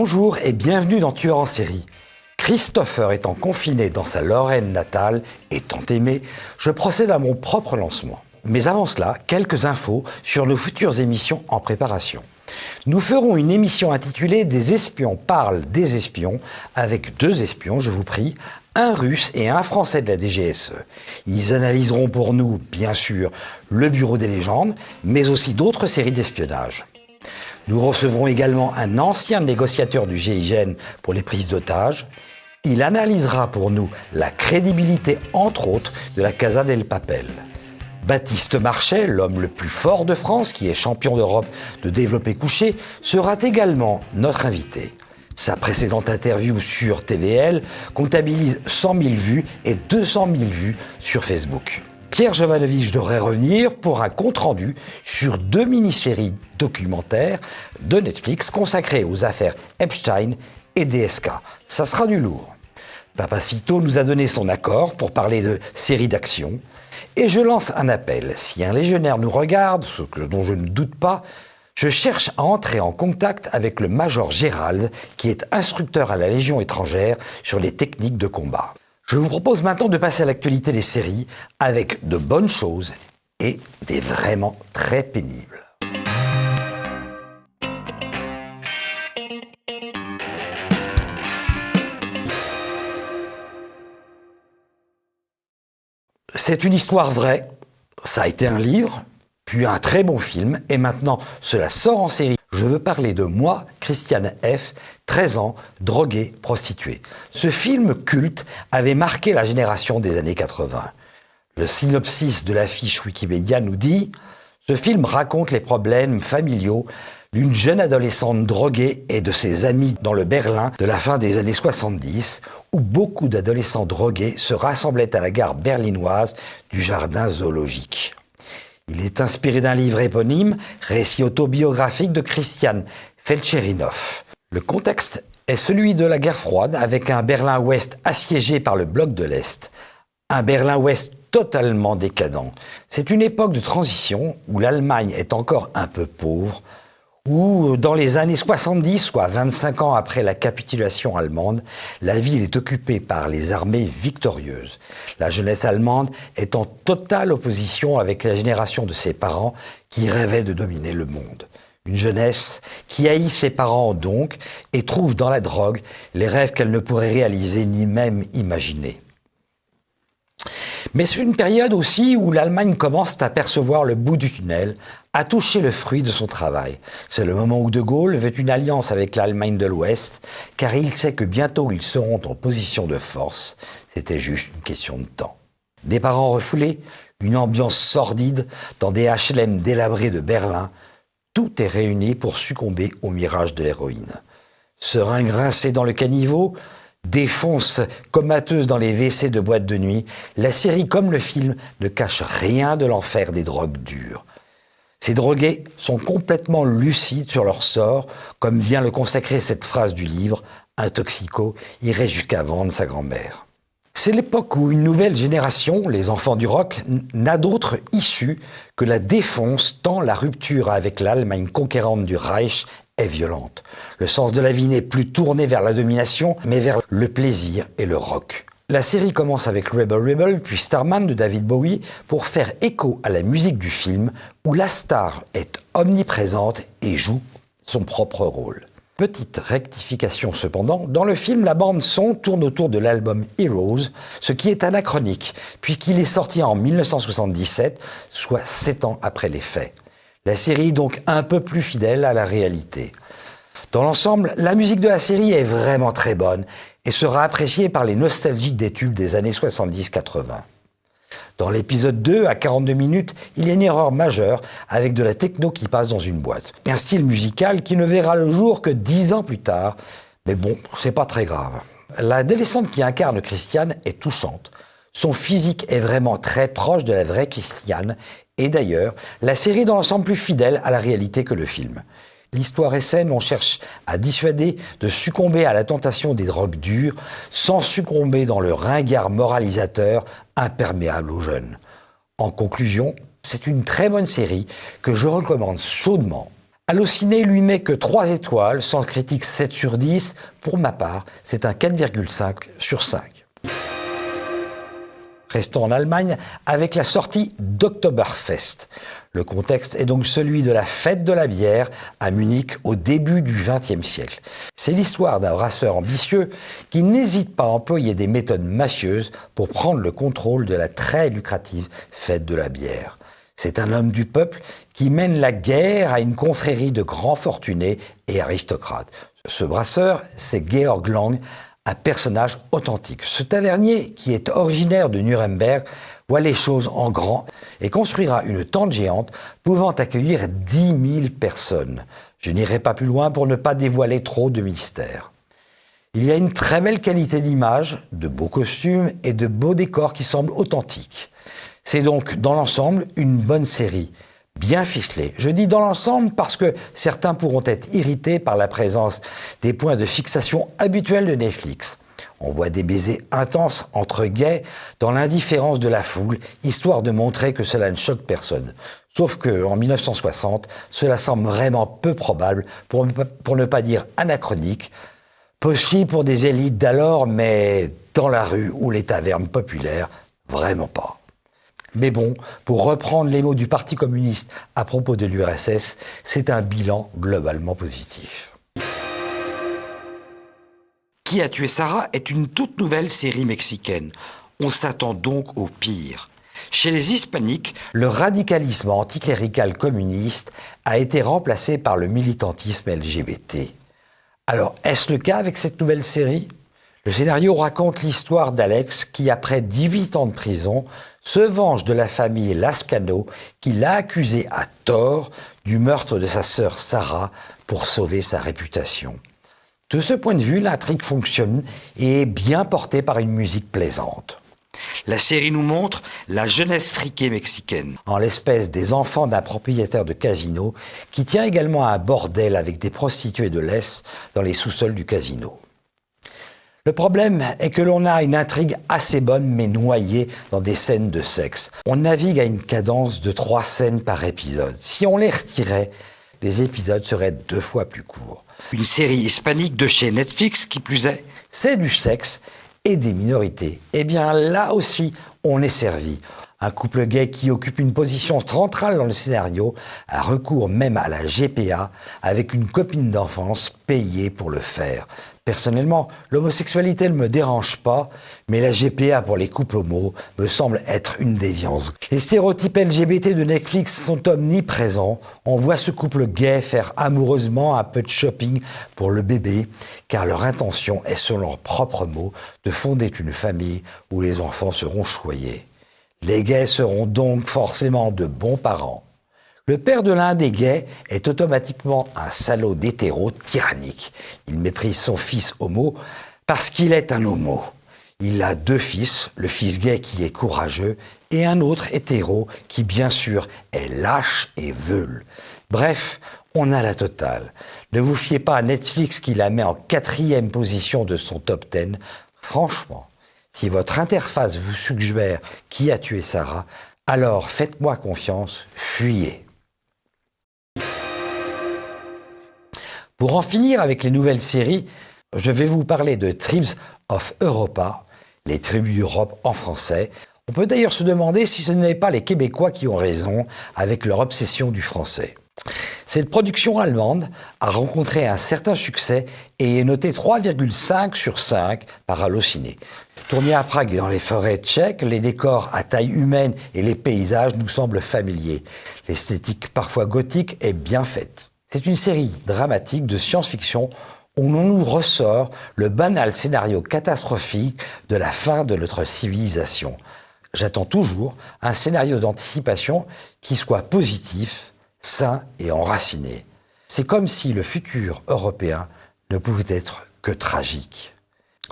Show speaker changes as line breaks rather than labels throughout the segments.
Bonjour et bienvenue dans Tueur en série. Christopher étant confiné dans sa Lorraine natale et tant aimé, je procède à mon propre lancement. Mais avant cela, quelques infos sur nos futures émissions en préparation. Nous ferons une émission intitulée « Des espions parlent des espions » avec 2 espions, je vous prie, un Russe et un Français de la DGSE. Ils analyseront pour nous, bien sûr, le Bureau des légendes, mais aussi d'autres séries d'espionnage. Nous recevrons également un ancien négociateur du GIGN pour les prises d'otages. Il analysera pour nous la crédibilité, entre autres, de la Casa del Papel. Baptiste Marchais, l'homme le plus fort de France, qui est champion d'Europe de développé couché, sera également notre invité. Sa précédente interview sur TVL comptabilise 100 000 vues et 200 000 vues sur Facebook. Pierre Jovanovic devrait revenir pour un compte-rendu sur 2 mini-séries documentaires de Netflix consacrées aux affaires Epstein et DSK. Ça sera du lourd. Papacito nous a donné son accord pour parler de séries d'action. Et je lance un appel. Si un légionnaire nous regarde, dont je ne doute pas, je cherche à entrer en contact avec le major Gérald, qui est instructeur à la Légion étrangère sur les techniques de combat. Je vous propose maintenant de passer à l'actualité des séries avec de bonnes choses et des vraiment très pénibles. C'est une histoire vraie, ça a été un livre, puis un très bon film, et maintenant cela sort en série. Je veux parler de moi, Christiane F., 13 ans, droguée, prostituée. Ce film culte avait marqué la génération des années 80. Le synopsis de l'affiche Wikipédia nous dit « Ce film raconte les problèmes familiaux d'une jeune adolescente droguée et de ses amis dans le Berlin de la fin des années 70, où beaucoup d'adolescents drogués se rassemblaient à la gare berlinoise du Jardin zoologique. Il est inspiré d'un livre éponyme, récit autobiographique de Christian Felcherinow. Le contexte est celui de la guerre froide, avec un Berlin-Ouest assiégé par le bloc de l'Est. Un Berlin-Ouest totalement décadent. C'est une époque de transition où l'Allemagne est encore un peu pauvre, où dans les années 70, soit 25 ans après la capitulation allemande, la ville est occupée par les armées victorieuses. La jeunesse allemande est en totale opposition avec la génération de ses parents qui rêvaient de dominer le monde. Une jeunesse qui haït ses parents donc et trouve dans la drogue les rêves qu'elle ne pourrait réaliser ni même imaginer. Mais c'est une période aussi où l'Allemagne commence à percevoir le bout du tunnel, à toucher le fruit de son travail. C'est le moment où De Gaulle veut une alliance avec l'Allemagne de l'Ouest, car il sait que bientôt ils seront en position de force. C'était juste une question de temps. Des parents refoulés, une ambiance sordide dans des HLM délabrés de Berlin, tout est réuni pour succomber au mirage de l'héroïne. Seringue rincée dans le caniveau, défonce comateuse dans les WC de boîte de nuit, la série comme le film ne cache rien de l'enfer des drogues dures. Ces drogués sont complètement lucides sur leur sort, comme vient le consacrer cette phrase du livre « Un toxico irait jusqu'à vendre sa grand-mère ». C'est l'époque où une nouvelle génération, les enfants du rock, n'a d'autre issue que la défonce tant la rupture avec l'Allemagne conquérante du Reich est violente. Le sens de la vie n'est plus tourné vers la domination, mais vers le plaisir et le rock. La série commence avec Rebel Rebel, puis Starman de David Bowie, pour faire écho à la musique du film, où la star est omniprésente et joue son propre rôle. Petite rectification cependant, dans le film, la bande-son tourne autour de l'album Heroes, ce qui est anachronique, puisqu'il est sorti en 1977, soit 7 ans après les faits. La série est donc un peu plus fidèle à la réalité. Dans l'ensemble, la musique de la série est vraiment très bonne et sera appréciée par les nostalgiques des tubes des années 70-80. Dans l'épisode 2, à 42 minutes, il y a une erreur majeure avec de la techno qui passe dans une boîte. Un style musical qui ne verra le jour que 10 ans plus tard. Mais bon, c'est pas très grave. L'adolescente qui incarne Christiane est touchante. Son physique est vraiment très proche de la vraie Christiane. Et d'ailleurs, la série est dans l'ensemble plus fidèle à la réalité que le film. L'histoire est saine, on cherche à dissuader de succomber à la tentation des drogues dures sans succomber dans le ringard moralisateur imperméable aux jeunes. En conclusion, c'est une très bonne série que je recommande chaudement Allociné lui met que 3 étoiles, sans critique 7 sur 10. Pour ma part, c'est un 4,5 sur 5. Restons en Allemagne avec la sortie d'Oktoberfest. Le contexte est donc celui de la fête de la bière à Munich au début du XXe siècle. C'est l'histoire d'un brasseur ambitieux qui n'hésite pas à employer des méthodes mafieuses pour prendre le contrôle de la très lucrative fête de la bière. C'est un homme du peuple qui mène la guerre à une confrérie de grands fortunés et aristocrates. Ce brasseur, c'est Georg Lang, un personnage authentique. Ce tavernier, qui est originaire de Nuremberg, voit les choses en grand et construira une tente géante pouvant accueillir 10 000 personnes. Je n'irai pas plus loin pour ne pas dévoiler trop de mystères. Il y a une très belle qualité d'image, de beaux costumes et de beaux décors qui semblent authentiques. C'est donc, dans l'ensemble, une bonne série, bien ficelée. Je dis dans l'ensemble parce que certains pourront être irrités par la présence des points de fixation habituels de Netflix. On voit des baisers intenses entre gays dans l'indifférence de la foule, histoire de montrer que cela ne choque personne. Sauf qu'en 1960, cela semble vraiment peu probable, pour ne pas dire anachronique, possible pour des élites d'alors, mais dans la rue ou les tavernes populaires, vraiment pas. Mais bon, pour reprendre les mots du Parti communiste à propos de l'URSS, c'est un bilan globalement positif. Qui a tué Sarah est une toute nouvelle série mexicaine. On s'attend donc au pire. Chez les hispaniques, le radicalisme anticlérical communiste a été remplacé par le militantisme LGBT. Alors, est-ce le cas avec cette nouvelle série ? Le scénario raconte l'histoire d'Alex qui, après 18 ans de prison, se venge de la famille Lascano qui l'a accusé à tort du meurtre de sa sœur Sarah pour sauver sa réputation. De ce point de vue, l'intrigue fonctionne et est bien portée par une musique plaisante. La série nous montre la jeunesse friquée mexicaine, en l'espèce des enfants d'un propriétaire de casino qui tient également un bordel avec des prostituées de l'Est dans les sous-sols du casino. Le problème est que l'on a une intrigue assez bonne mais noyée dans des scènes de sexe. On navigue à une cadence de 3 scènes par épisode. Si on les retirait, les épisodes seraient 2 fois plus courts. Une série hispanique de chez Netflix, qui plus est, c'est du sexe et des minorités. Eh bien là aussi, on est servi. Un couple gay qui occupe une position centrale dans le scénario a recours même à la GPA avec une copine d'enfance payée pour le faire. Personnellement, l'homosexualité ne me dérange pas, mais la GPA pour les couples homos me semble être une déviance. Les stéréotypes LGBT de Netflix sont omniprésents. On voit ce couple gay faire amoureusement un peu de shopping pour le bébé, car leur intention est, selon leurs propres mots, de fonder une famille où les enfants seront choyés. Les gays seront donc forcément de bons parents. Le père de l'un des gays est automatiquement un salaud d'hétéro tyrannique. Il méprise son fils homo parce qu'il est un homo. Il a 2 fils, le fils gay qui est courageux et un autre hétéro qui bien sûr est lâche et veule. Bref, on a la totale. Ne vous fiez pas à Netflix qui la met en 4e position de son top 10. Franchement, si votre interface vous suggère qui a tué Sarah, alors faites-moi confiance, fuyez. Pour en finir avec les nouvelles séries, je vais vous parler de Tribes of Europa, les tribus d'Europe en français. On peut d'ailleurs se demander si ce n'est pas les Québécois qui ont raison avec leur obsession du français. Cette production allemande a rencontré un certain succès et est notée 3,5 sur 5 par Allociné. Tournée à Prague et dans les forêts tchèques, les décors à taille humaine et les paysages nous semblent familiers. L'esthétique parfois gothique est bien faite. C'est une série dramatique de science-fiction où l'on nous ressort le banal scénario catastrophique de la fin de notre civilisation. J'attends toujours un scénario d'anticipation qui soit positif, sain et enraciné. C'est comme si le futur européen ne pouvait être que tragique.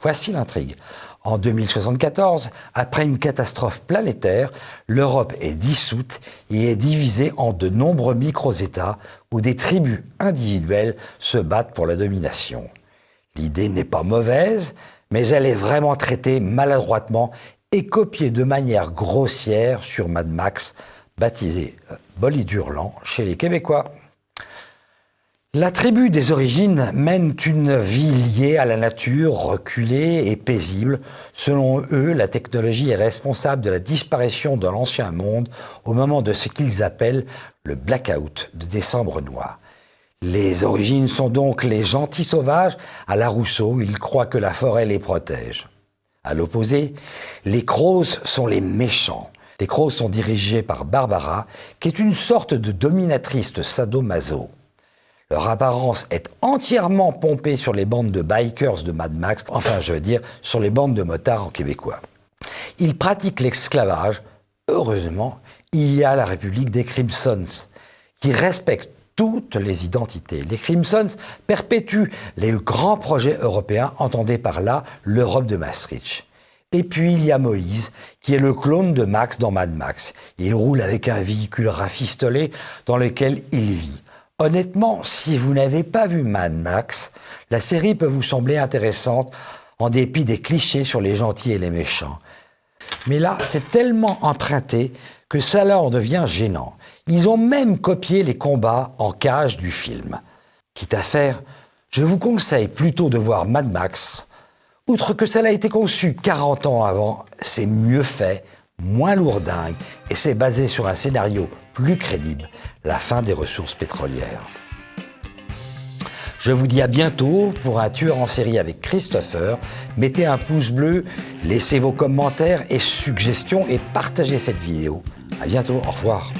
Voici l'intrigue. En 2074, après une catastrophe planétaire, l'Europe est dissoute et est divisée en de nombreux micro-États où des tribus individuelles se battent pour la domination. L'idée n'est pas mauvaise, mais elle est vraiment traitée maladroitement et copiée de manière grossière sur Mad Max, baptisé Bolide Hurlant chez les Québécois. La tribu des origines mène une vie liée à la nature, reculée et paisible. Selon eux, la technologie est responsable de la disparition de l'ancien monde au moment de ce qu'ils appellent le blackout de décembre noir. Les origines sont donc les gentils sauvages. À la Rousseau, ils croient que la forêt les protège. À l'opposé, les Crows sont les méchants. Les Crows sont dirigés par Barbara, qui est une sorte de dominatrice sadomaso. Leur apparence est entièrement pompée sur les bandes de bikers de Mad Max, enfin je veux dire sur les bandes de motards en québécois. Ils pratiquent l'esclavage. Heureusement, il y a la République des Crimsons, qui respecte toutes les identités. Les Crimsons perpétuent les grands projets européens, entendez par là l'Europe de Maastricht. Et puis il y a Moïse, qui est le clone de Max dans Mad Max. Il roule avec un véhicule rafistolé dans lequel il vit. Honnêtement, si vous n'avez pas vu Mad Max, la série peut vous sembler intéressante en dépit des clichés sur les gentils et les méchants. Mais là, c'est tellement emprunté que ça leur devient gênant. Ils ont même copié les combats en cage du film. Quitte à faire, je vous conseille plutôt de voir Mad Max. Outre que ça a été conçu 40 ans avant, c'est mieux fait, moins lourdingue et c'est basé sur un scénario plus crédible, la fin des ressources pétrolières. Je vous dis à bientôt pour un tueur en série avec Christopher. Mettez un pouce bleu, laissez vos commentaires et suggestions et partagez cette vidéo. À bientôt, au revoir.